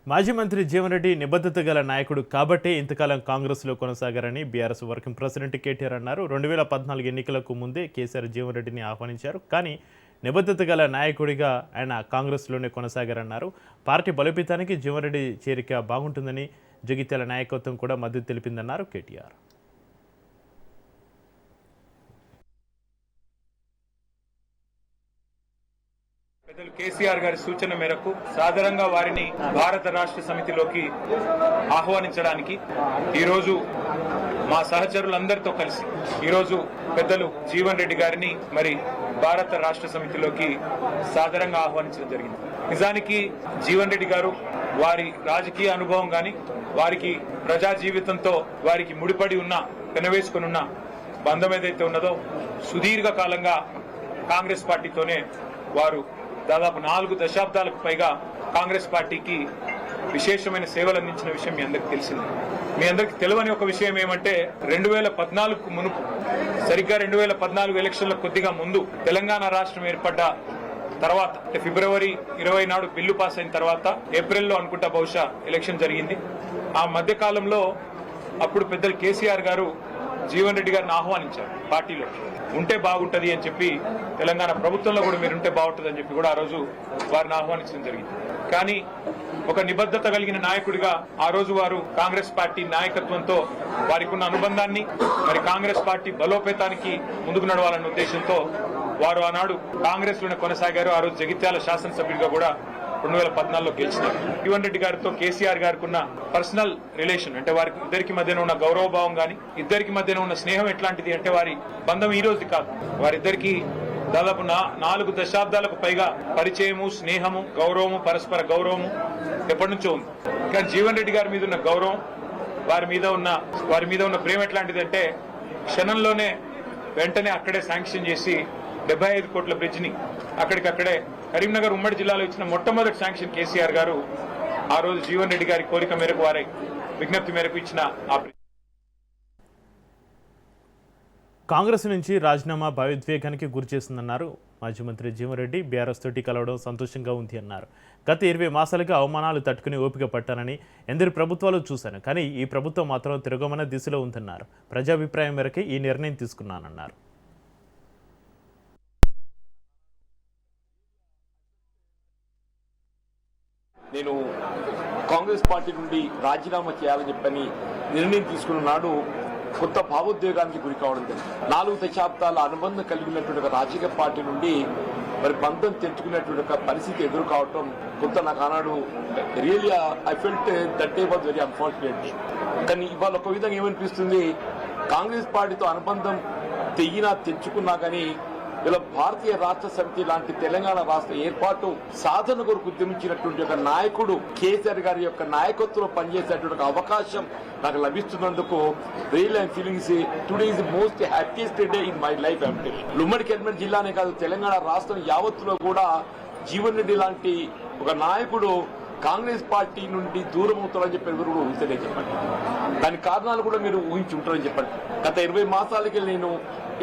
మాజీ మంత్రి జీవన్ రెడ్డి నిబద్ధత గల నాయకుడు కాబట్టే ఇంతకాలం కాంగ్రెస్లో కొనసాగారని బీఆర్ఎస్ వర్కింగ్ ప్రెసిడెంట్ కేటీఆర్ అన్నారు. 2014 ఎన్నికలకు ముందే కేసీఆర్ జీవన్ రెడ్డిని ఆహ్వానించారు. కానీ నిబద్ధత గల నాయకుడిగా ఆయన కాంగ్రెస్లోనే కొనసాగారన్నారు. పార్టీ బలోపేతానికి జీవన్ రెడ్డి చేరిక బాగుంటుందని జగిత్యాల నాయకత్వం కూడా మద్దతు తెలిపిందన్నారు కేటీఆర్. పెద్దలు కేసీఆర్ గారి సూచన మేరకు సాధారణంగా వారిని భారత రాష్ట్ర సమితిలోకి ఆహ్వానించడానికి ఈరోజు మా సహచరులందరితో కలిసి ఈరోజు పెద్దలు జీవన్ రెడ్డి గారిని మరి భారత రాష్ట్ర సమితిలోకి సాధారణంగా ఆహ్వానించడం జరిగింది. నిజానికి జీవన్ రెడ్డి గారు వారి రాజకీయ అనుభవం గాని వారికి ప్రజా జీవితంతో వారికి ముడిపడి ఉన్న పెనవేసుకుని ఉన్న బంధం ఏదైతే ఉన్నదో సుదీర్ఘ కాలంగా కాంగ్రెస్ పార్టీతోనే వారు దాదాపు 4 దశాబ్దాలకు పైగా కాంగ్రెస్ పార్టీకి విశేషమైన సేవలు అందించిన విషయం మీ అందరికి తెలిసింది. మీ అందరికి తెలియని ఒక విషయం ఏమంటే 2014 మునుపు సరిగ్గా 2014 ఎలక్షన్ల కొద్దిగా ముందు తెలంగాణ రాష్ట్రం ఏర్పడ్డ తర్వాత అంటే ఫిబ్రవరి 20 నాడు బిల్లు పాస్ అయిన తర్వాత ఏప్రిల్లో అనుకుంటా బహుశా ఎలక్షన్ జరిగింది. ఆ మధ్య కాలంలో అప్పుడు పెద్దలు కేసీఆర్ గారు జీవన్ రెడ్డి గారిని ఆహ్వానించారు. పార్టీలో ఉంటే బాగుంటది అని చెప్పి, తెలంగాణ ప్రభుత్వంలో కూడా మీరు ఉంటే బాగుంటుంది అని చెప్పి కూడా ఆ రోజు వారిని ఆహ్వానించడం జరిగింది. కానీ ఒక నిబద్ధత కలిగిన నాయకుడిగా ఆ రోజు వారు కాంగ్రెస్ పార్టీ నాయకత్వంతో వారికి ఉన్న అనుబంధాన్ని మరి కాంగ్రెస్ పార్టీ బలోపేతానికి ముందుకు నడవాలన్న ఉద్దేశంతో వారు ఆనాడు కాంగ్రెస్ లోనే కొనసాగారు. ఆ రోజు జగిత్యాల శాసనసభ్యుడిగా కూడా 2014లో గెలిచినారు. జీవన్ రెడ్డి గారితో కేసీఆర్ గారికి ఉన్న పర్సనల్ రిలేషన్ అంటే వారి ఇద్దరికి మధ్యన ఉన్న గౌరవభావం గాని ఇద్దరికి మధ్యన ఉన్న స్నేహం ఎట్లాంటిది అంటే వారి బంధం ఈ రోజు కాదు, వారిద్దరికి దాదాపు 4 దశాబ్దాలకు పైగా పరిచయము, స్నేహము, గౌరవము, పరస్పర గౌరవము ఎప్పటి నుంచో ఉంది. కానీ జీవన్ రెడ్డి గారి మీద ఉన్న గౌరవం, వారి మీద ఉన్న ప్రేమ ఎట్లాంటిది అంటే క్షణంలోనే వెంటనే అక్కడే శాంక్షన్ చేసి 75 కోట్ల బ్రిడ్జ్ ని అక్కడికక్కడే కరీంనగర్ ఉమ్మడి జిల్లాలో ఇచ్చిన మొట్టమొదటి శాంక్షన్ కేసీఆర్ గారు ఆ రోజు జీవన్ రెడ్డి గారి కోరిక మేరకు వారి విజ్ఞప్తి మేరకు ఇచ్చిన ఆ కాంగ్రెస్ నుంచి రాజీనామా భావోద్వేగానికి గురి చేస్తుందన్నారు మాజీ మంత్రి జీవన్ రెడ్డి. బీఆర్ఎస్ తోటి కలవడం సంతోషంగా ఉంది అన్నారు. గత 20 మాసాలుగా అవమానాలు తట్టుకుని ఓపిక పట్టానని ఎందరి ప్రభుత్వాలు చూశాను, కానీ ఈ ప్రభుత్వం మాత్రం తిరగమన్న దిశలో ఉందన్నారు. ప్రజాభిప్రాయం మేరకే ఈ నిర్ణయం తీసుకున్నానన్నారు. నేను కాంగ్రెస్ పార్టీ నుండి రాజీనామా చేయాలని చెప్పని నిర్ణయం తీసుకున్న నాడు కొత్త భావోద్వేగానికి గురి కావడం జరిగింది. 4 దశాబ్దాల అనుబంధం కలిగినటువంటి ఒక రాజకీయ పార్టీ నుండి మరి బంధం తెచ్చుకునేటువంటి ఒక పరిస్థితి ఎదురు కావటం కొంత నాకు ఆనాడు really I felt that day was very unfortunate. కానీ ఇవాళ ఒక విధంగా ఏమనిపిస్తుంది, కాంగ్రెస్ పార్టీతో అనుబంధం తెచ్చుకున్నా కానీ ఇలా భారతీయ రాష్ట్ర సమితి లాంటి తెలంగాణ రాష్ట్ర ఏర్పాటు సాధన కొరకు ఉద్యమించినటువంటి ఒక నాయకుడు కేసీఆర్ గారి యొక్క నాయకత్వంలో పనిచేసేటువంటి అవకాశం నాకు లభిస్తున్నందుకు real I'm feeling today is the most happiest day in my life. అంటే ఉమ్మడి కరీంనగర్ జిల్లానే కాదు తెలంగాణ రాష్ట్రం యావత్తులో కూడా జీవన్ రెడ్డి లాంటి ఒక నాయకుడు కాంగ్రెస్ పార్టీ నుండి దూరం అవుతారని చెప్పి ఎవరు కూడా ఊహించలే చెప్పండి. దాని కారణాలు కూడా మీరు ఊహించి ఉంటారని చెప్పండి. గత 20 మాసాలకి నేను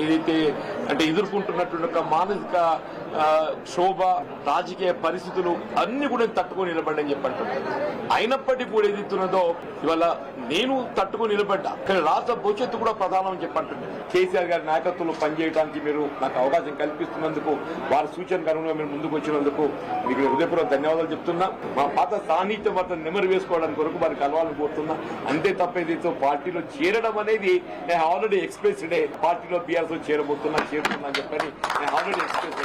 ఏదైతే అంటే ఎదుర్కొంటున్నటువంటి ఒక మానసిక క్షోభ, రాజకీయ పరిస్థితులు అన్ని కూడా తట్టుకొని నిలబడ్డని చెప్పంటున్నాను. అయినప్పటికీ కూడా ఏదైతున్నదో ఇవాళ నేను తట్టుకొని నిలబడ్డా, కానీ రాష్ట్ర భవిష్యత్తు కూడా ప్రధానం అని చెప్పంటున్నాను. కేసీఆర్ గారి నాయకత్వంలో పనిచేయడానికి మీరు నాకు అవకాశం కల్పిస్తున్నందుకు, వారి సూచనకు అనుగుణంగా మీరు ముందుకు వచ్చినందుకు మీకు హృదయపూర్వక ధన్యవాదాలు చెప్తున్నా. మా పాత సాన్నిహిత్యం మాత్రం నెమరు వేసుకోవడానికి కొరకు వారికి కలవాలని కోరుతున్నా. అంతే తప్ప ఏదైతే పార్టీలో చేరడం అనేది నేను ఆల్రెడీ ఎక్స్ప్రెస్డ్ పార్టీలో బీఆర్ఎస్ చేరుతున్నా అని చెప్పని నేను ఆల్రెడీ ఎక్స్ప్రెస్.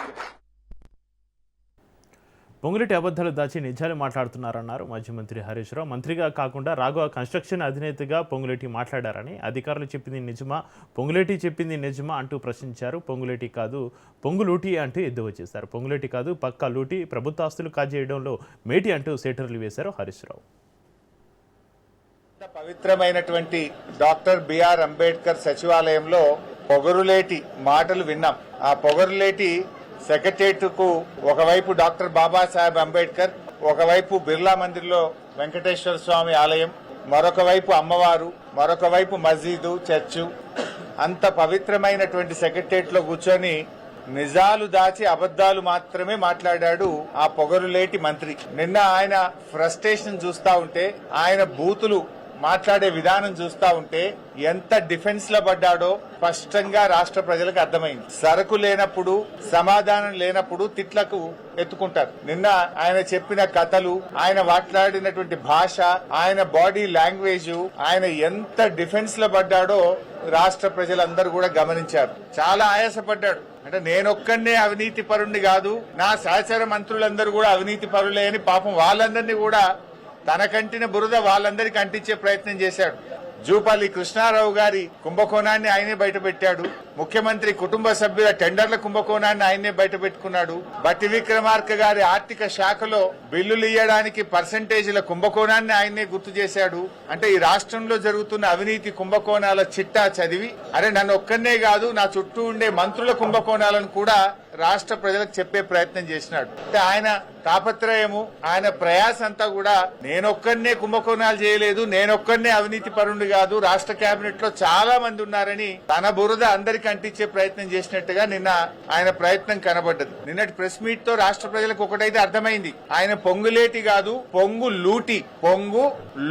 పొంగులేటి అబద్ధాలు దాచి నిజాలు మాట్లాడుతున్నారన్నారు మాజీ మంత్రి హరీష్ రావు. మంత్రిగా కాకుండా రాఘవ కన్స్ట్రక్షన్ అధినేతగా పొంగులేటి మాట్లాడారని, అధికారులు చెప్పింది నిజమా, పొంగులేటి చెప్పింది నిజమా అంటూ ప్రశ్నించారు. పొంగులేటి కాదు పొంగులూటి అంటూ ఎద్దువ చేశారు. పొంగులేటి కాదు పక్కా లూటి, ప్రభుత్వ ఆస్తులు కాజేయడంలో మేటి అంటూ సేటర్లు వేశారు హరీష్ రావు. పవిత్రమైనటువంటి డాక్టర్ బిఆర్ అంబేద్కర్ సచివాలయంలో పొగరులేటి మాటలు విన్నాం. ఆ పొగరులేటి సెక్రటేరియట్ కు ఒకవైపు డాక్టర్ బాబాసాహెబ్ అంబేద్కర్, ఒకవైపు బిర్లా మందిర్లో వెంకటేశ్వర స్వామి ఆలయం, మరొక వైపు అమ్మవారు, మరొక వైపు మస్జీదు, చర్చు, అంత పవిత్రమైనటువంటి సెక్రటేరియట్ లో కూర్చొని నిజాలు దాచి అబద్ధాలు మాత్రమే మాట్లాడాడు ఆ పొగరులేటి మంత్రి. నిన్న ఆయన ఫ్రస్ట్రేషన్ చూస్తా ఉంటే, ఆయన బూతులు మాట్లాడే విధానం చూస్తా ఉంటే ఎంత డిఫెన్స్ లో పడ్డాడో స్పష్టంగా రాష్ట్ర ప్రజలకు అర్థమైంది. సరకు లేనప్పుడు, సమాధానం లేనప్పుడు తిట్లకు ఎత్తుకుంటారు. నిన్న ఆయన చెప్పిన కథలు, ఆయన మాట్లాడినటువంటి భాష, ఆయన బాడీ లాంగ్వేజ్, ఆయన ఎంత డిఫెన్స్ లో పడ్డాడో రాష్ట్ర ప్రజలందరూ కూడా గమనించారు. చాలా ఆయాసపడ్డాడు. అంటే నేనొక్కనే అవినీతి పరుణ్ణి కాదు, నా సహచర మంత్రులందరూ కూడా అవినీతి పరులే అని పాపం వాళ్ళందరినీ కూడా తన కంటిన బురద వాళ్ళందరికీ అంటించే ప్రయత్నం చేశాడు. జూపల్లి కృష్ణారావు గారి కుంభకోణాన్ని ఆయనే బయటపెట్టాడు. ముఖ్యమంత్రి కుటుంబ సభ్యుల టెండర్ల కుంభకోణాన్ని ఆయనే బయటపెట్టుకున్నాడు. బట్టి విక్రమార్క గారి ఆర్థిక శాఖలో బిల్లులు ఇయ్యడానికి పర్సంటేజీల కుంభకోణాన్ని ఆయనే గుర్తు చేశాడు. అంటే ఈ రాష్ట్రంలో జరుగుతున్న అవినీతి కుంభకోణాల చిట్టా చదివి, అరే నన్ను ఒక్కనే కాదు నా చుట్టూ ఉండే మంత్రుల కుంభకోణాలను కూడా రాష్ట్ర ప్రజలకు చెప్పే ప్రయత్నం చేసినాడు. అంటే ఆయన తాపత్రయము, ఆయన ప్రయాస అంతా కూడా నేనొక్కనే కుంభకోణాలు చేయలేదు, నేనొక్కనే అవినీతి పరుండు కాదు, రాష్ట్ర కేబినెట్ లో చాలా మంది ఉన్నారని తన బురద అందరికి అంటించే ప్రయత్నం చేసినట్టుగా నిన్న ఆయన ప్రయత్నం కనబడ్డది. నిన్నటి ప్రెస్ మీట్ తో రాష్ట్ర ప్రజలకు ఒకటైతే అర్థమైంది, ఆయన పొంగులేటి కాదు పొంగు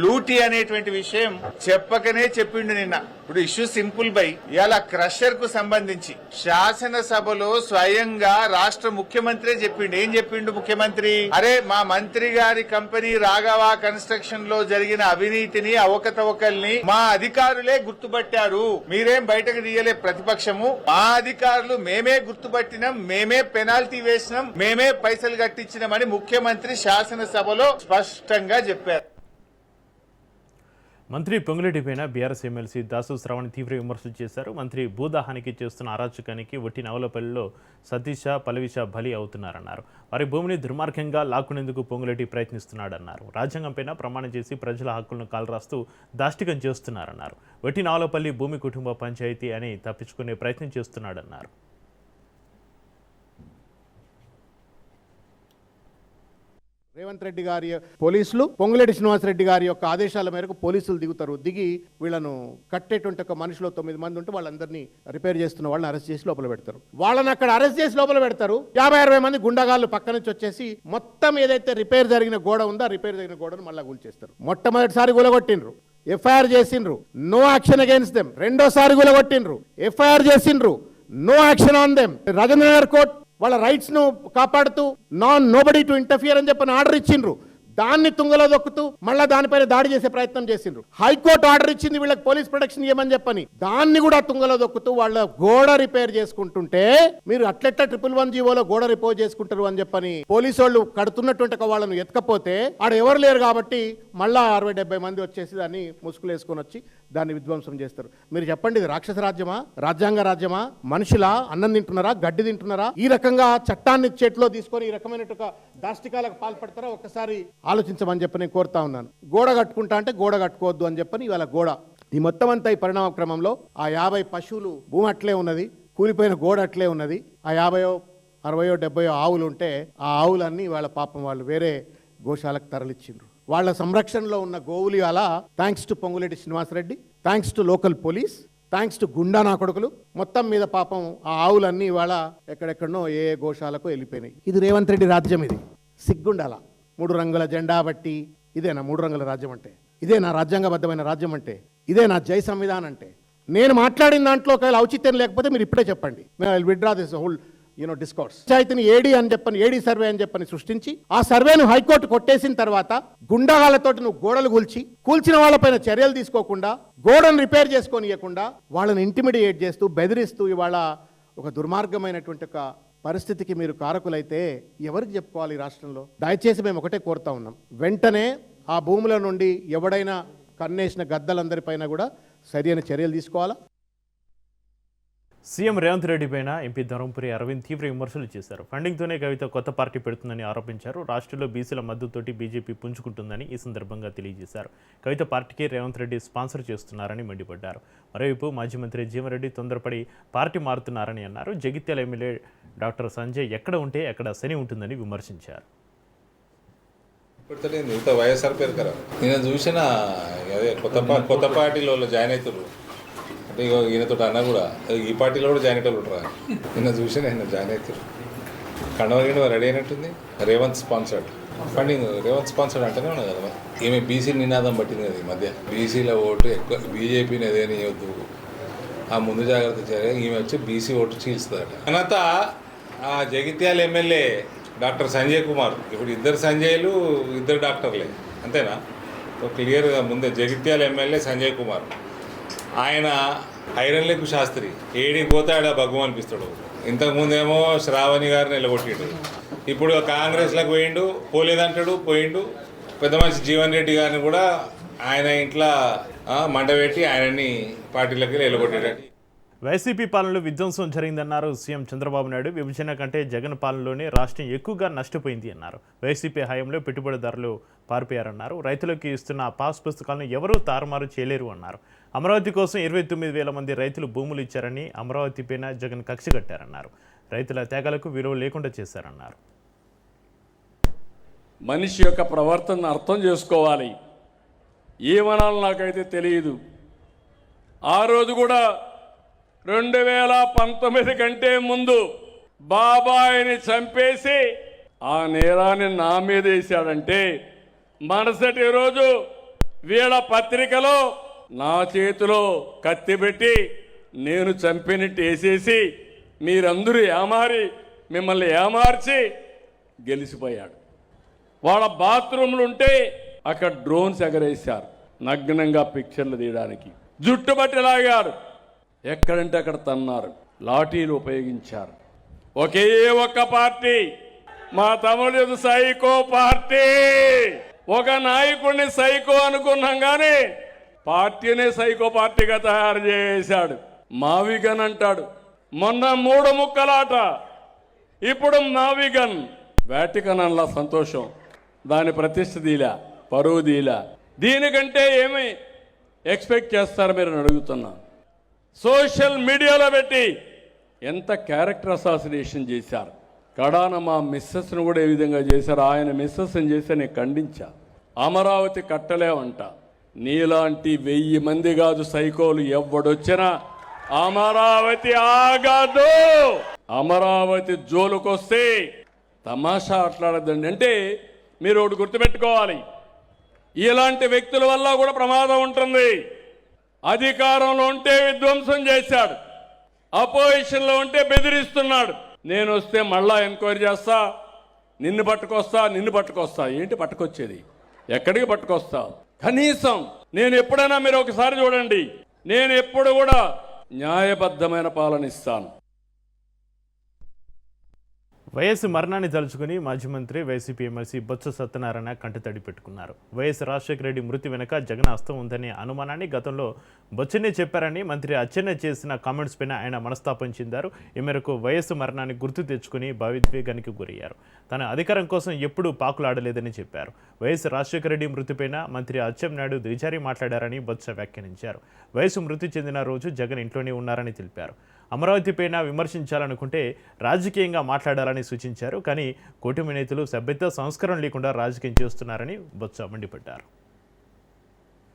లూటి అనేటువంటి విషయం చెప్పకనే చెప్పిండు నిన్న. ఇప్పుడు ఇష్యూ సింపుల్ బై, ఇవాళ క్రషర్ కు సంబంధించి శాసనసభలో స్వయంగా రాష్ట్ర ముఖ్యమంత్రి చెప్పిండు. ఏం చెప్పిండు ముఖ్యమంత్రి? అరే మా మంత్రి గారి కంపెనీ రాఘవ కన్స్ట్రక్షన్ లో జరిగిన అవినీతిని, అవకతవకల్ని మా అధికారులే గుర్తుపట్టారు, మీరేం బయటకు తీయలే ప్రతిపక్షము, మా అధికారులు మేమే గుర్తుపట్టినాం, మేమే పెనాల్టీ వేసినాం, మేమే పైసలు కట్టించినామని ముఖ్యమంత్రి శాసనసభలో స్పష్టంగా చెప్పారు. మంత్రి పొంగులేటిపైన బీఆర్ఎస్ ఎమ్మెల్సీ దాసు శ్రవణ్ తీవ్ర విమర్శలు చేశారు. మంత్రి భూదాహానికి చేస్తున్న అరాచకానికి ఒట్టి నవలపల్లిలో సతీష, పలవిష బలి అవుతున్నారన్నారు. వారి భూమిని దుర్మార్గంగా లాక్కునేందుకు పొంగులేటి ప్రయత్నిస్తున్నాడన్నారు. రాజ్యాంగంపైన ప్రమాణం చేసి ప్రజల హక్కులను కాలరాస్తూ దాష్టికం చేస్తున్నారన్నారు. ఒట్టి నవలపల్లి భూమి కుటుంబ పంచాయతీ అని తప్పించుకునే ప్రయత్నం చేస్తున్నాడన్నారు. రేవంత్ రెడ్డి గారి పోలీసులు పొంగులేటి శ్రీనివాసరెడ్డి గారి యొక్క ఆదేశాల మేరకు పోలీసులు దిగుతారు. దిగి వీళ్ళను కట్టేటువంటి ఒక మనుషులు 9 మంది ఉంటే వాళ్ళందరినీ రిపేర్ చేస్తున్న వాళ్ళని అరెస్ట్ చేసి లోపల పెడతారు. వాళ్ళని అక్కడ అరెస్ట్ చేసి లోపల పెడతారు. 50-60 మంది గుండాగాళ్ళు పక్క నుంచి వచ్చేసి మొత్తం ఏదైతే రిపేర్ జరిగిన గోడ ఉందో ఆ రిపేర్ జరిగిన గోడను మళ్ళీ కూల్చేస్తారు. మొట్టమొదటిసారి గులగొట్టిండ్రు, ఎఫ్ఐఆర్ చేసిండ్రు, నో యాక్షన్ అగైన్స్ దెమ్. రెండోసారి గులగొట్టిండ్రు, ఎఫ్ఐఆర్ చేసిండ్రు, no action on them. Rajendranagar court వాళ్ళ రైట్స్ ను కాపాడుతూ నోబడీ టు ఇంటర్ఫియర్ అని చెప్పని ఆర్డర్ ఇచ్చిండ్రు. దాన్ని తుంగలో దొక్కుతూ మళ్ళా దానిపైన దాడి చేసే ప్రయత్నం చేసిండ్రు. హైకోర్టు ఆర్డర్ ఇచ్చింది వీళ్ళకి పోలీస్ ప్రొటెక్షన్ ఇవ్వమని చెప్పని, దాన్ని కూడా తుంగలో దొక్కుతూ వాళ్ళ గోడ రిపేర్ చేసుకుంటుంటే మీరు అట్లెట్లా 111 జీవోలో గోడ రిపేర్ చేసుకుంటారు అని చెప్పని పోలీసు వాళ్ళు కడుతున్నటువంటి వాళ్ళను ఎత్తుకపోతే ఆడ ఎవరు లేరు కాబట్టి మళ్ళా 60-70 మంది వచ్చేసి దాన్ని ముసుగులు వేసుకొని వచ్చి దాన్ని విధ్వంసం చేస్తారు. మీరు చెప్పండి, ఇది రాక్షస రాజ్యమా, రాజ్యాంగ రాజ్యమా? మనుషులా? అన్నం తింటున్నారా, గడ్డి తింటున్నారా? ఈ రకంగా చట్టాన్ని చేతిలో తీసుకొని ఈ రకమైన దాష్టికాలకు పాల్పడతారా? ఒక్కసారి ఆలోచించమని చెప్పి నేను కోరుతా ఉన్నాను. గోడ కట్టుకుంటా అంటే గోడ కట్టుకోవద్దు అని చెప్పని ఇవాళ గోడ ఈ మొత్తం అంతా ఈ పరిణామ క్రమంలో ఆ 50 పశువులు భూమి అట్లే ఉన్నది, కూలిపోయిన గోడ అట్లే ఉన్నది. ఆ 50, 60, 70 ఆవులు ఉంటే ఆ ఆవులన్నీ వాళ్ళ పాపం వాళ్ళు వేరే గోశాలకు తరలిచ్చిండ్రు. వాళ్ళ సంరక్షణలో ఉన్న గోవులు అలా thanks to Ponguleti Srinivasa Reddy, thanks to local police, thanks to గుండా నా కొడుకులు మొత్తం మీద పాపం ఆ ఆవులన్నీ ఇవాళ ఎక్కడెక్కడనో ఏ గోశాలకు వెళ్ళిపోయినాయి. ఇది రేవంత్ రెడ్డి రాజ్యం. ఇది సిగ్గుండాల. 3 రంగుల జెండా బట్టి ఇదేనా 3 రంగుల రాజ్యం అంటే? ఇదేనా రాజ్యాంగబద్ధమైన రాజ్యం అంటే? ఇదేనా జై సంవిధాన్ అంటే? నేను మాట్లాడిన దాంట్లో ఒకవేళ ఔచిత్యం లేకపోతే మీరు ఇప్పుడే చెప్పండి. Withdraw this whole discourse. పంచాయతీని ఏడీ అని చెప్పని, ఏడీ సర్వే అని చెప్పని సృష్టించి ఆ సర్వేను హైకోర్టు కొట్టేసిన తర్వాత గుండాగాళ్లతోటి నువ్వు గోడలు కూల్చిన వాళ్ళపైన చర్యలు తీసుకోకుండా, గోడను రిపేర్ చేసుకొని ఇవ్వకుండా వాళ్ళని ఇంటిమిడియేట్ చేస్తూ బెదిరిస్తూ ఇవాళ ఒక దుర్మార్గమైనటువంటి ఒక పరిస్థితికి మీరు కారకులైతే ఎవరికి చెప్పుకోవాలి ఈ రాష్ట్రంలో? దయచేసి మేము ఒకటే కోరుతా ఉన్నాం, వెంటనే ఆ భూముల నుండి ఎవడైనా కన్నేసిన గద్దలందరిపైన కూడా సరైన చర్యలు తీసుకోవాలా. సీఎం రేవంత్ రెడ్డి పైన ఎంపీ ధర్మపురి అరవింద్ తీవ్ర విమర్శలు చేశారు. ఫండింగ్తోనే కవిత కొత్త పార్టీ పెడుతుందని ఆరోపించారు. రాష్ట్రంలో బీసీల మద్దతుతోటి బీజేపీ పుంజుకుంటుందని ఈ సందర్భంగా తెలియజేశారు. కవిత పార్టీకి రేవంత్ రెడ్డి స్పాన్సర్ చేస్తున్నారని మండిపడ్డారు. మరోవైపు మాజీ మంత్రి జీవన్రెడ్డి తొందరపడి పార్టీ మారుతున్నారని అన్నారు. జగిత్యాల ఎమ్మెల్యే డాక్టర్ సంజయ్ ఎక్కడ ఉంటే అక్కడ శని ఉంటుందని విమర్శించారు. ఇంత వైఎస్ఆర్ పేరు కదా నేను చూసిన అదే కొత్త పార్టీలో జాయిన్ అవుతారు. ఇక ఈయనతో అన్నా కూడా ఈ పార్టీలో కూడా జాయిన్ అయ్యేటోళ్ళు ఉంటారా నిన్న చూసి నేను జాయిన్ అవుతారు కండవగిన రెడీ అయినట్టుంది Revanth sponsored funding Revanth sponsored అంటేనే ఉన్నది కదా ఈమె బీసీ నినాదం పట్టింది కదా ఈ మధ్య బీసీల ఓటు ఎక్కువ బీజేపీని ఏదైనా ఇవ్వద్దు ఆ ముందు జాగ్రత్త చర్య ఈమె వచ్చి బీసీ ఓటు చీల్స్తుందట అనంత ఆ జగిత్యాల ఎమ్మెల్యే డాక్టర్ సంజయ్ కుమార్ ఇప్పుడు ఇద్దరు సంజయ్లు ఇద్దరు డాక్టర్లే అంతేనా క్లియర్గా ముందే జగిత్యాల ఎమ్మెల్యే సంజయ్ కుమార్ ఆయన ఐరన్లకు శాస్త్రి ఏడికి పోతే ఆడ భగవం అనిపిస్తాడు ఇంతకుముందేమో శ్రావణి గారిని నిలగొట్టిండు ఇప్పుడు కాంగ్రెస్లకు పోయిండు పోలేదంటాడు పోయిండు పెద్ద మనిషి జీవన్ రెడ్డి గారిని కూడా ఆయన ఇంట్లో మంట పెట్టి ఆయనని పార్టీలకి నిలగొట్టాడు వైసీపీ పాలనలో విధ్వంసం జరిగిందన్నారు సీఎం చంద్రబాబు నాయుడు విభజన కంటే జగన్ పాలనలోనే రాష్ట్రం ఎక్కువగా నష్టపోయింది అన్నారు వైసీపీ హయాంలో పెట్టుబడిదారులు పారిపోయారన్నారు రైతులకు ఇస్తున్న పాస్ పుస్తకాలను ఎవరూ తారుమారు చేయలేరు అన్నారు అమరావతి కోసం 29,000 మంది రైతులు భూములు ఇచ్చారని అమరావతి పైన జగన్ కక్ష కట్టారన్నారు రైతుల త్యాగాలకు విలువ లేకుండా చేశారన్నారు మనిషి యొక్క ప్రవర్తనను అర్థం చేసుకోవాలి ఏమనాలో నాకైతే తెలియదు ఆ రోజు కూడా 2019 కంటే ముందు బాబాయిని చంపేసి ఆ నేరాన్ని నా మీద వేశాడంటే మరుసటి రోజు వీళ్ళ పత్రికలో నా చేతిలో కత్తి పెట్టి నేను చంపినట్టు వేసేసి మీరందరూ మిమ్మల్ని ఏమార్చి గెలిచిపోయాడు వాళ్ళ బాత్రూమ్లు ఉంటే అక్కడ డ్రోన్స్ ఎగరేశారు నగ్నంగా పిక్చర్లు తీయడానికి జుట్టు బట్టి లాగారు ఎక్కడంటే అక్కడ తన్నారు లాఠీలు ఉపయోగించారు ఒకే ఒక్క పార్టీ మా తమ్ముడు సైకో పార్టీ ఒక నాయకుడిని సైకో అనుకున్నాం కానీ పార్టీనే సైకో పార్టీగా తయారు చేశాడు మావిగన్ అంటాడు మొన్న 3 ముక్కలాట ఇప్పుడు మావిగన్ వాటికన్ అలా సంతోషం దాని ప్రతిష్ఠ దీలా పరువు దీలా దీనికంటే ఏమి ఎక్స్పెక్ట్ చేస్తారు మీరు అడుగుతున్నా సోషల్ మీడియాలో పెట్టి ఎంత క్యారెక్టర్ అసాసినేషన్ చేశారు కడాన మా మిస్సెస్ను కూడా ఏ విధంగా చేశారు ఆయన మిస్సెస్ని చేసి నేను ఖండించా అమరావతి కట్టలేమంట నీలాంటి 1000 మంది కాదు సైకోలు ఎవడొచ్చినా అమరావతి ఆగదు అమరావతి జోలుకొస్తే తమాషా ఆటలాడదండి అంటే మీరు ఒకటి గుర్తుపెట్టుకోవాలి ఇలాంటి వ్యక్తుల వల్ల కూడా ప్రమాదం ఉంటుంది అధికారంలో ఉంటే విధ్వంసం చేశాడు అపోజిషన్లో ఉంటే బెదిరిస్తున్నాడు నేను వస్తే మళ్ళా ఎంక్వైరీ చేస్తా నిన్ను పట్టుకొస్తా ఏంటి పట్టుకొచ్చేది ఎక్కడికి పట్టుకొస్తా కనీసం నేను ఎప్పుడైనా మీరు ఒకసారి చూడండి నేను ఎప్పుడు కూడా న్యాయబద్ధమైన పాలన ఇస్తాను వైఎస్ మరణాన్ని తలుచుకుని మాజీ మంత్రి వైసీపీ ఎమ్మెల్సీ బొత్స సత్యనారాయణ కంటతడి పెట్టుకున్నారు వైఎస్ రాజశేఖర రెడ్డి మృతి వెనుక జగన్ హస్తం ఉందనే అనుమానాన్ని గతంలో బొచ్చనే చెప్పారని మంత్రి అచ్చెన్న చేసిన కామెంట్స్ పైన ఆయన మనస్తాపం చెందారు ఈ మేరకు వైఎస్ మరణాన్ని గుర్తు తెచ్చుకుని భావోద్వేగానికి గురయ్యారు తన అధికారం కోసం ఎప్పుడూ పాకులాడలేదని చెప్పారు వైఎస్ రాజశేఖర రెడ్డి మృతిపైన మంత్రి అచ్చెన్నాయుడు దిగజారి మాట్లాడారని బొత్స వ్యాఖ్యానించారు వైఎస్ మృతి చెందిన రోజు జగన్ ఇంట్లోనే ఉన్నారని తెలిపారు అమరావతిపైన విమర్శించాలనుకుంటే రాజకీయంగా మాట్లాడాలని సూచించారు కానీ కూటమి నేతలు సభ్యత సంస్కారం లేకుండా రాజకీయం చేస్తున్నారని బొత్స మండిపడ్డారు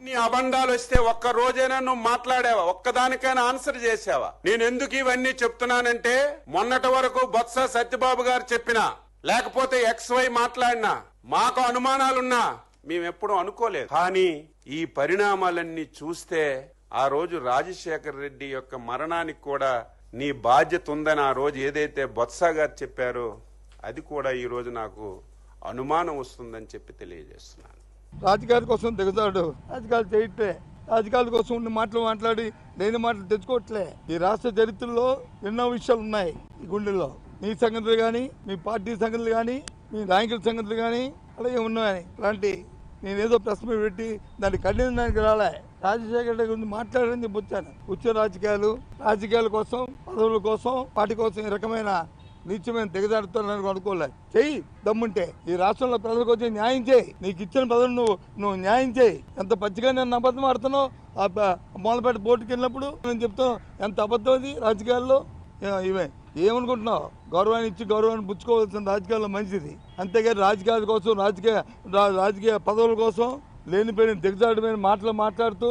నీ అబండాలు వస్తే ఒక్క రోజైనా నువ్వు మాట్లాడావా ఒక్కదానికైనా ఆన్సర్ చేసావా నేను ఎందుకు ఇవన్నీ చెప్తున్నానంటే మొన్నటి వరకు బొత్స సత్యబాబు గారు చెప్పినా లేకపోతే XY మాట్లాడినా మాకు అనుమానాలున్నా మేమెప్పుడు అనుకోలేదు కానీ ఈ పరిణామాలన్నీ చూస్తే ఆ రోజు రాజశేఖర రెడ్డి యొక్క మరణానికి కూడా నీ బాధ్యత ఉందని ఆ రోజు ఏదైతే బొత్స గారు చెప్పారో అది కూడా ఈ రోజు నాకు అనుమానం వస్తుందని చెప్పి తెలియజేస్తున్నాను రాజకీయాల కోసం దిగుతాడు రాజకీయాలు చేయట్లే రాజకీయాల కోసం ఉన్న మాటలు మాట్లాడి లేని మాటలు తెచ్చుకోవట్లే ఈ రాష్ట్ర చరిత్రలో ఎన్నో విషయాలు ఉన్నాయి ఈ గుండెల్లో మీ సంగతులు కానీ మీ పార్టీ సంగతులు కానీ మీ నాయకుల సంగతులు కానీ అలాగే ఉన్నాయి అలాంటి నేనేదో ప్రెస్ మీట్ పెట్టి దాన్ని ఖండించడానికి రాలే రాజశేఖర రెడ్డి గురించి మాట్లాడని వచ్చాను ఉచ్చ రాజకీయాల కోసం పదవుల కోసం పార్టీ కోసం ఈ రకమైన నీచమైన దిగజారుతానని అనుకోలే చెయ్యి దమ్ముంటే ఈ రాష్ట్రంలో ప్రజలకు వచ్చి న్యాయం చేయి నీకు ఇచ్చిన పదవులు నువ్వు న్యాయం చేయి ఎంత పచ్చిగా నేను అబద్ధం ఆడుతున్నావు మూలపేట బోర్డుకి వెళ్ళినప్పుడు నేను చెప్తాను ఎంత అబద్ధం అది రాజకీయాల్లో ఇవే ఏమనుకుంటున్నావు గౌరవాన్ని ఇచ్చి గౌరవాన్ని పుచ్చుకోవాల్సిన రాజకీయాల్లో మంచిది అంతేగాని రాజకీయాల కోసం రాజకీయ పదవుల కోసం లేనిపోయిన దిగజారుడమైన మాటలు మాట్లాడుతూ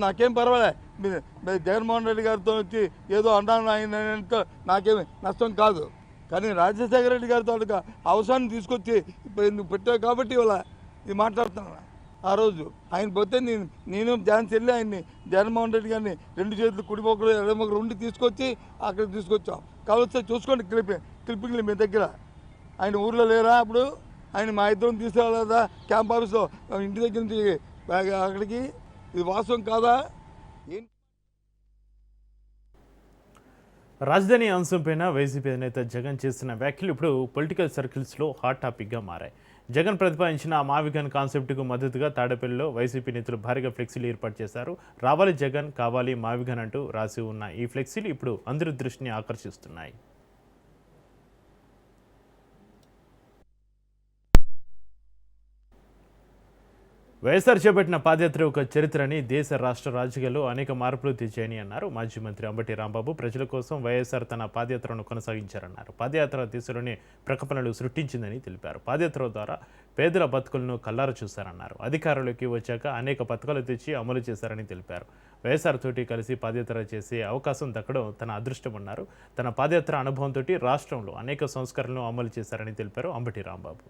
నాకేం పర్వాలే. మీరు జగన్మోహన్ రెడ్డి గారితో వచ్చి ఏదో అన్నాను ఆయన నాకేమి నష్టం కాదు. కానీ రాజశేఖర రెడ్డి గారితో అవసరాన్ని తీసుకొచ్చి నువ్వు పెట్టావు కాబట్టి ఇవాళ ఇది మాట్లాడుతున్నాను. ఆ రోజు ఆయన పోతే నేను ఝాన్సీ వెళ్ళి ఆయన్ని జగన్మోహన్ రెడ్డి గారిని 2 చేతులు కుడిపోకలు ఎడమొకరు ఉండి తీసుకొచ్చి అక్కడికి తీసుకొచ్చాం. కావచ్చు చూసుకోండి క్లిప్పింగ్లు మీ దగ్గర. ఆయన ఊర్లో లేరా అప్పుడు? ఆయన మా ఇద్దరం తీసుకురాలేదా క్యాంప్ ఆఫీస్లో ఇంటి దగ్గర నుంచి అక్కడికి? ఇది వాస్తవం కాదా? రాజధాని అంశంపైన వైసీపీ నేత జగన్ చేస్తున్న వ్యాఖ్యలు ఇప్పుడు పొలిటికల్ సర్కిల్స్లో హాట్ టాపిక్గా మారాయి. జగన్ ప్రతిపాదించిన మావిగన్ కాన్సెప్ట్కు మద్దతుగా తాడేపల్లిలో వైసీపీ నేతలు భారీగా ఫ్లెక్సీలు ఏర్పాటు చేశారు. రావాలి జగన్, కావాలి మావిగన్ అంటూ రాసి ఉన్న ఈ ఫ్లెక్సీలు ఇప్పుడు అందరి దృష్టిని ఆకర్షిస్తున్నాయి. వైఎస్ఆర్ చేపట్టిన పాదయాత్ర ఒక చరిత్రని, దేశ రాష్ట్ర రాజకీయాల్లో అనేక మార్పులు తెచ్చాయని అన్నారు మాజీ మంత్రి అంబటి రాంబాబు. ప్రజల కోసం వైఎస్ఆర్ తన పాదయాత్రను కొనసాగించారన్నారు. పాదయాత్ర దేశంలోనే ప్రకంపనలు సృష్టించిందని తెలిపారు. పాదయాత్ర ద్వారా పేదల బతుకులను కల్లార చూశారన్నారు. అధికారంలోకి వచ్చాక అనేక పథకాలు తెచ్చి అమలు చేశారని తెలిపారు. వైఎస్ఆర్ తోటి కలిసి పాదయాత్ర చేసే అవకాశం దక్కడం తన అదృష్టమన్నారు. తన పాదయాత్ర అనుభవంతో రాష్ట్రంలో అనేక సంస్కరణలు అమలు చేశారని తెలిపారు అంబటి రాంబాబు.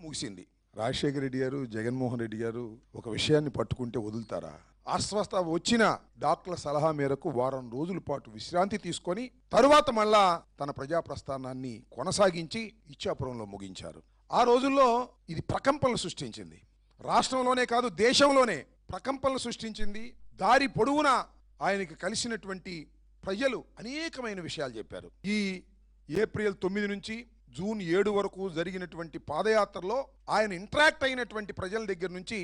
ముగిసింది. రాజశేఖర రెడ్డి గారు, జగన్మోహన్ రెడ్డి గారు ఒక విషయాన్ని పట్టుకుంటే వదులుతారా? అస్వస్థ వచ్చిన డాక్టర్ల సలహా మేరకు వారం రోజుల పాటు విశ్రాంతి తీసుకొని తరువాత మళ్ళా తన ప్రజా ప్రస్థానాన్ని కొనసాగించి ఇచ్చాపురంలో ముగించారు. ఆ రోజుల్లో ఇది ప్రకంపనలు సృష్టించింది. రాష్ట్రంలోనే కాదు దేశంలోనే ప్రకంపనలు సృష్టించింది. దారి పొడవునా ఆయనకి కలిసినటువంటి ప్రజలు అనేకమైన విషయాలు చెప్పారు. ఈ ఏప్రిల్ 9 నుంచి జూన్ 7 వరకు జరిగినటువంటి పాదయాత్రలో ఆయన ఇంటరాక్ట్ అయినటువంటి ప్రజల దగ్గర నుంచి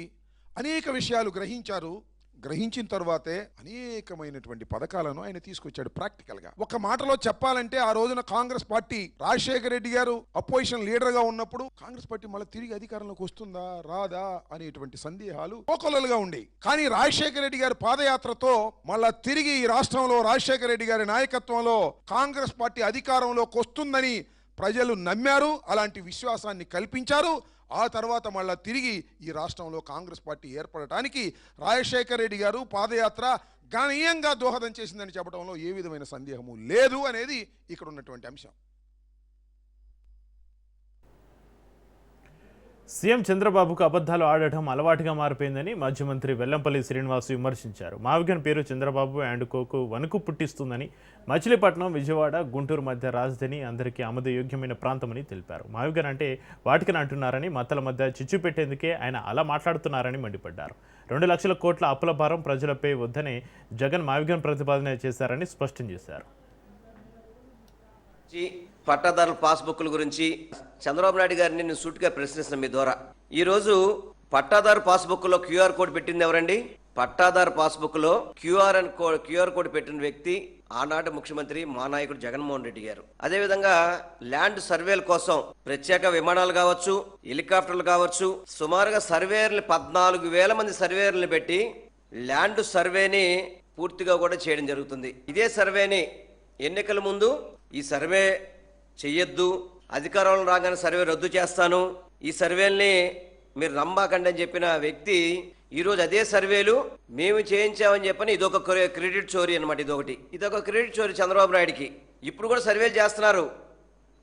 అనేక విషయాలు గ్రహించారు. గ్రహించిన తర్వాతే అనేకమైనటువంటి పథకాలను ఆయన తీసుకొచ్చాడు ప్రాక్టికల్గా. ఒక మాటలో చెప్పాలంటే ఆ రోజున కాంగ్రెస్ పార్టీ రాజశేఖర రెడ్డి గారు అపోజిషన్ లీడర్గా ఉన్నప్పుడు కాంగ్రెస్ పార్టీ మళ్ళీ తిరిగి అధికారంలోకి వస్తుందా రాదా అనేటువంటి సందేహాలు కోకొల్లలుగా ఉండేవి. కానీ రాజశేఖర రెడ్డి గారి పాదయాత్రతో మళ్ళా తిరిగి ఈ రాష్ట్రంలో రాజశేఖర రెడ్డి గారి నాయకత్వంలో కాంగ్రెస్ పార్టీ అధికారంలోకి వస్తుందని ప్రజలు నమ్మారు. అలాంటి విశ్వాసాన్ని కల్పించారు. ఆ తర్వాత మళ్ళా తిరిగి ఈ రాష్ట్రంలో కాంగ్రెస్ పార్టీ ఏర్పడటానికి రాజశేఖర రెడ్డి గారు పాదయాత్ర గణనీయంగా దోహదం చేసిందని చెప్పడంలో ఏ విధమైన సందేహము లేదు అనేది ఇక్కడ ఉన్నటువంటి అంశం. సీఎం చంద్రబాబుకు అబద్ధాలు ఆడటం అలవాటుగా మారిపోయిందని మాజీ మంత్రి వెల్లంపల్లి శ్రీనివాస్ విమర్శించారు. మావిగన్ పేరు చంద్రబాబు అండ్ కోకు వణుకు పుట్టిస్తుందని, మచిలీపట్నం, విజయవాడ, గుంటూరు మధ్య రాజధాని అందరికీ ఆమోదయోగ్యమైన ప్రాంతమని తెలిపారు. మావిగన్ అంటే వాటికని అంటున్నారని, మతాల మధ్య చిచ్చు పెట్టేందుకే ఆయన అలా మాట్లాడుతున్నారని మండిపడ్డారు. 2 లక్షల కోట్ల అప్పుల భారం ప్రజలపై వద్దని జగన్ మావిగన్ ప్రతిపాదన చేశారని స్పష్టం చేశారు. పట్టాదారుల పాస్బుక్ల గురించి చంద్రబాబు నాయుడు గారిని నేను సూటిగా ప్రశ్నిస్తున్నా మీ ద్వారా. ఈరోజు పట్టాదారు పాస్బుక్లో క్యూఆర్ కోడ్ పెట్టింది ఎవరండి? పట్టాదారు పాస్బుక్లో క్యూఆర్ కోడ్ పెట్టిన వ్యక్తి ఆనాటి ముఖ్యమంత్రి మా నాయకుడు జగన్మోహన్ రెడ్డి గారు. అదేవిధంగా ల్యాండ్ సర్వేల కోసం ప్రత్యేక విమానాలు కావచ్చు, హెలికాప్టర్లు కావచ్చు, సుమారుగా సర్వేయర్లు 14,000 మంది సర్వేయర్లు పెట్టి ల్యాండ్ సర్వేని పూర్తిగా కూడా చేయడం జరుగుతుంది. ఇదే సర్వేని ఎన్నికల ముందు ఈ సర్వే చెయ్యొద్దు, అధికారంలో రాగానే సర్వే రద్దు చేస్తాను, ఈ సర్వేల్ని మీరు నమ్మకండి అని చెప్పిన వ్యక్తి ఈరోజు అదే సర్వేలు మేము చేయించామని చెప్పని ఇదొక క్రెడిట్ చోరీ అనమాట. ఇదొక క్రెడిట్ చోరీ చంద్రబాబు నాయుడికి. ఇప్పుడు కూడా సర్వేలు చేస్తున్నారు,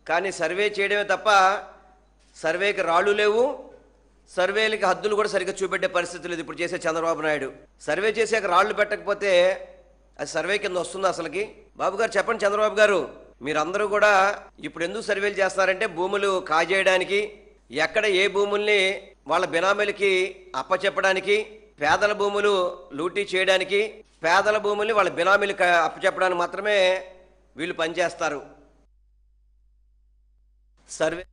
కానీ సర్వే చేయడమే తప్ప సర్వేకి రాళ్ళు లేవు, సర్వేలకి హద్దులు కూడా సరిగ్గా చూపెట్టే పరిస్థితి లేదు ఇప్పుడు చేసే చంద్రబాబు నాయుడు. సర్వే చేసాక రాళ్ళు పెట్టకపోతే అది సర్వే కింద వస్తుంది అసలుకి? బాబు గారు చెప్పండి, చంద్రబాబు గారు మీరందరూ కూడా ఇప్పుడు ఎందుకు సర్వేలు చేస్తారంటే భూములు కాజేయడానికి, ఎక్కడ ఏ భూముల్ని వాళ్ళ బినామీలకి అప్పచెప్పడానికి, పేదల భూములు లూటీ చేయడానికి, పేదల భూముల్ని వాళ్ళ బినామీలకి అప్పచెప్పడానికి మాత్రమే వీళ్ళు పనిచేస్తారు. సర్వే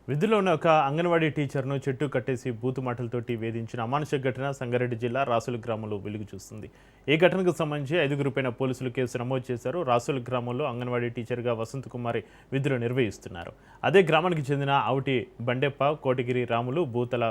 విధుల్లో ఉన్న ఒక అంగన్వాడీ టీచర్ను చెట్టు కట్టేసి బూతు మాటలతోటి వేధించిన అమానుష ఘటన సంగారెడ్డి జిల్లా రాసుల గ్రామంలో వెలుగు చూస్తుంది. ఈ ఘటనకు సంబంధించి 5గురిపైన పోలీసులు కేసు నమోదు చేశారు. రాసుల గ్రామంలో అంగన్వాడీ టీచర్గా వసంత్ కుమారి విధులు నిర్వహిస్తున్నారు. అదే గ్రామానికి చెందిన అవుటి బండెప్ప, కోటగిరి రాములు, బూతల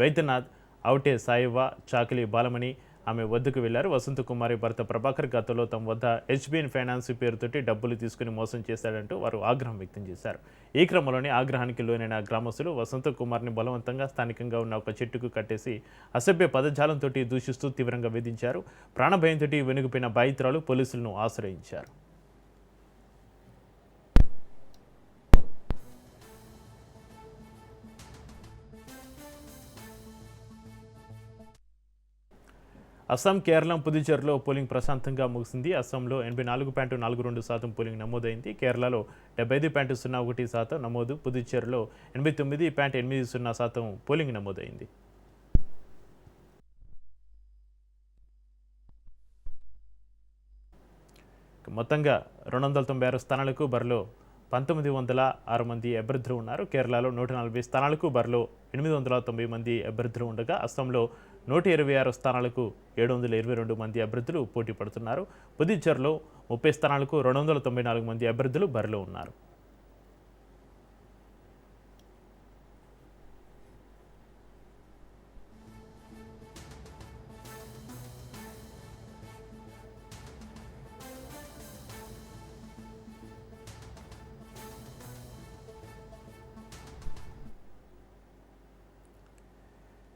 వైద్యనాథ్, అవుటే సాయివ్వ, చాకిలి బాలమణి, ఆమె వద్దకు వెళ్లారు. వసంత కుమారి భర్త ప్రభాకర్ గతంలో తమ వద్ద హెచ్బిఎన్ ఫైనాన్స్ పేరుతోటి డబ్బులు తీసుకుని మోసం చేశాడంటూ వారు ఆగ్రహం వ్యక్తం చేశారు. ఈ క్రమంలోనే ఆగ్రహానికి లోనైన గ్రామస్తులు వసంత కుమార్ని బలవంతంగా స్థానికంగా ఉన్న ఒక చెట్టుకు కట్టేసి అసభ్య పదజాలంతో దూషిస్తూ తీవ్రంగా వేధించారు. ప్రాణభయంతో వెనుకపోయిన బాధితురాలు పోలీసులను ఆశ్రయించారు. అస్సాం, కేరళం, పుదుచ్చేరిలో పోలింగ్ ప్రశాంతంగా ముగిసింది. అస్సాంలో 84.42% పోలింగ్ నమోదైంది. కేరళలో 75.01% నమోదు. పుదుచ్చేరిలో 89.80% పోలింగ్ నమోదైంది. మొత్తంగా 296 స్థానాలకు బరిలో 1906 మంది అభ్యర్థులు ఉన్నారు. కేరళలో 140 స్థానాలకు బరిలో 890 మంది అభ్యర్థులు ఉండగా అస్సాంలో 126 స్థానాలకు 722 మంది అభ్యర్థులు పోటీ పడుతున్నారు. పుదుచ్చేరిలో 30 స్థానాలకు 294 మంది అభ్యర్థులు బరిలో ఉన్నారు.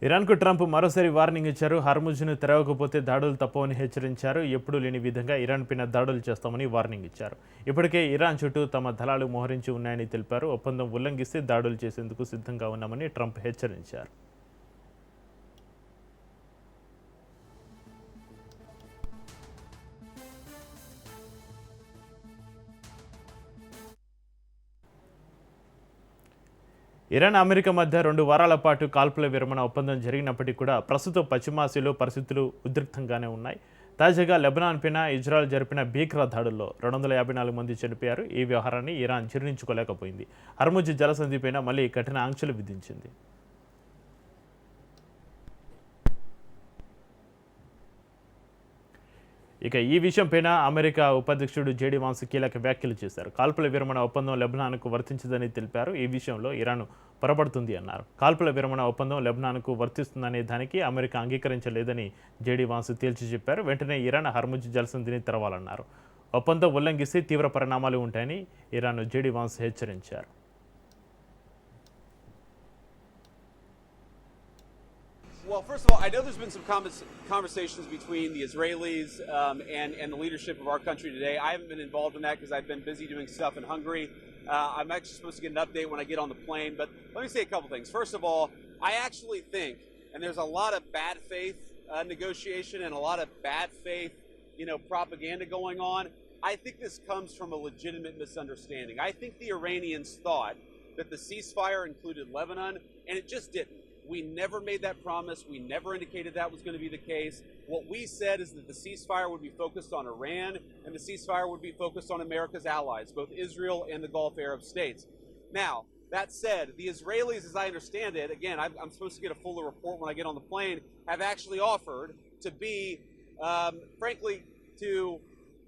ఇరాన్కు ట్రంప్ మరోసారి వార్నింగ్ ఇచ్చారు. హార్ముజ్ను తెరవకపోతే దాడులు తప్పవని హెచ్చరించారు. ఎప్పుడూ లేని విధంగా ఇరాన్ పైన దాడులు చేస్తామని వార్నింగ్ ఇచ్చారు. ఇప్పటికే ఇరాన్ చుట్టూ తమ దళాలు మోహరించి ఉన్నాయని తెలిపారు. ఒప్పందం ఉల్లంఘిస్తే దాడులు చేసేందుకు సిద్ధంగా ఉన్నామని ట్రంప్ హెచ్చరించారు. ఇరాన్, అమెరికా మధ్య 2 వారాల పాటు కాల్పుల విరమణ ఒప్పందం జరిగినప్పటికీ కూడా ప్రస్తుతం పశ్చిమాసియాలో పరిస్థితులు ఉద్రిక్తంగానే ఉన్నాయి. తాజాగా లెబనాన్ పైన ఇజ్రాయెల్ జరిపిన భీకర దాడుల్లో 254 మంది చనిపోయారు. ఈ వ్యవహారాన్ని ఇరాన్ జీర్ణించుకోలేకపోయింది. హర్ముజ్ జలసంధి పైన మళ్లీ కఠిన ఆంక్షలు విధించింది. ఇక ఈ విషయంపైన అమెరికా ఉపాధ్యక్షుడు జేడీ వాన్స్ కీలక వ్యాఖ్యలు చేశారు. కాల్పుల విరమణ ఒప్పందం లెబనాన్కు వర్తించదని తెలిపారు. ఈ విషయంలో ఇరాన్ పొరపడుతుంది అన్నారు. కాల్పుల విరమణ ఒప్పందం లెబనాన్కు వర్తిస్తుందనే దానికి అమెరికా అంగీకరించలేదని జేడీ వాన్స్ తేల్చి చెప్పారు. వెంటనే ఇరాన్ హర్ముజ్ జలసంధిని తెరవాలన్నారు. ఒప్పందం ఉల్లంఘిస్తే తీవ్ర పరిణామాలు ఉంటాయని ఇరాన్ జేడీ వాన్స్ హెచ్చరించారు. Well, first of all, I know there's been some conversations between the Israelis and the leadership of our country today. I haven't been involved in that because I've been busy doing stuff in Hungary. I'm actually supposed to get an update when I get on the plane. But let me say a couple things. First of all, I actually think, and there's a lot of bad faith negotiation and a lot of bad faith, propaganda going on. I think this comes from a legitimate misunderstanding. I think the Iranians thought that the ceasefire included Lebanon, and it just didn't. We never made that promise. We never indicated that was going to be the case. What we said is that the ceasefire would be focused on Iran and the ceasefire would be focused on America's allies, both Israel and the Gulf Arab states. Now, that said, the Israelis, as I understand it, again, I'm supposed to get a fuller report when I get on the plane, have actually offered to be, frankly, to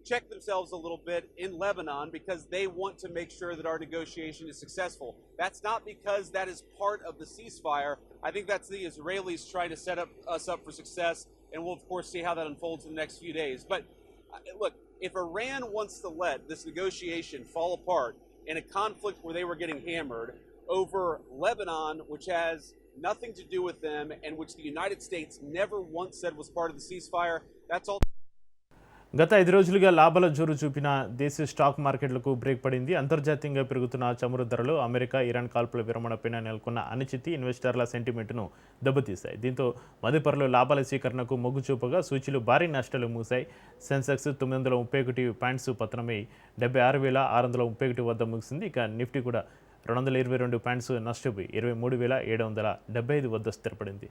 check themselves a little bit in Lebanon because they want to make sure that our negotiation is successful. That's not because that is part of the ceasefire. I think that's the Israelis trying to set us up for success, and we'll of course see how that unfolds in the next few days. But look, if Iran wants to let this negotiation fall apart in a conflict where they were getting hammered over Lebanon, which has nothing to do with them and which the United States never once said was part of the ceasefire, that's all. గత 5 రోజులుగా లాభాల జోరు చూపిన దేశీయ stock మార్కెట్లకు break పడింది. అంతర్జాతీయంగా పెరుగుతున్న చమురు ధరలు, అమెరికా ఇరాన్ కాల్పుల విరమణపైన నెలకొన్న అనిశ్చితి ఇన్వెస్టర్ల సెంటిమెంట్ను దెబ్బతీశాయి. దీంతో మదుపరులు లాభాల స్వీకరణకు మొగ్గు చూపగా సూచీలు భారీ నష్టాలు మూశాయి. సెన్సెక్స్ 931 పాయింట్స్ పతనమై 76,631 వద్ద ముగిసింది. ఇక నిఫ్టీ కూడా 222 పాయింట్స్ నష్టపోయి 23,775 వద్ద స్థిరపడింది.